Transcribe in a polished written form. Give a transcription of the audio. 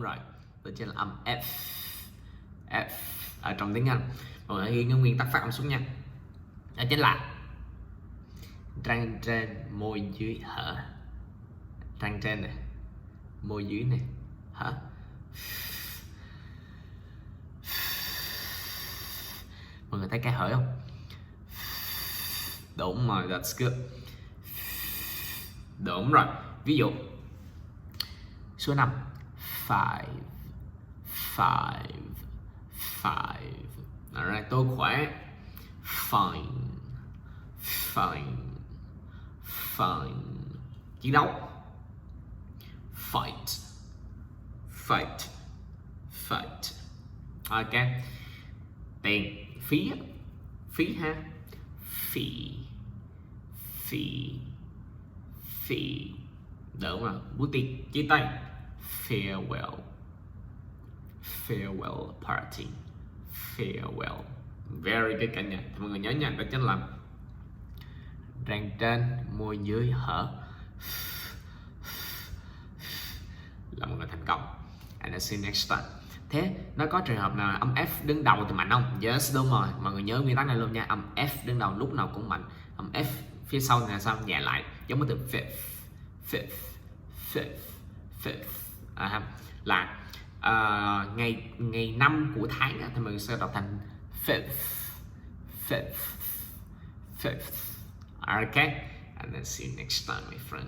rồi, đó chính là âm F. F ở trong tiếng Anh. Mọi người ghi cái nguyên tắc phát âm xuống nha. Đó chính là răng trên, môi dưới hở. Răng trên này, môi dưới này, hở. Mọi người thấy cái hở không? Đúng rồi, that's good. Đúng rồi. Ví dụ số 5, five. Alright, tôi khỏe. Fine. Chiến đấu. Fight. Ok. Tiền, phí ha. Phí. Đúng rồi. Bút tiết, chia tay. Farewell party. Very good cả nhà. Mọi người nhớ nha, đó chính là răng trên, môi dưới hở là một người thành công. And I see next time. Thế nó có trường hợp nào âm F đứng đầu thì mạnh không? Yes, đúng rồi. Mọi người nhớ nguyên tắc này luôn nha. Âm F đứng đầu lúc nào cũng mạnh. Âm F phía sau là sao? Nhẹ lại. Giống với từ fifth. Là ngày 5 của tháng thì mình sẽ đọc thành fifth. Okay, and then see you next time, my friend.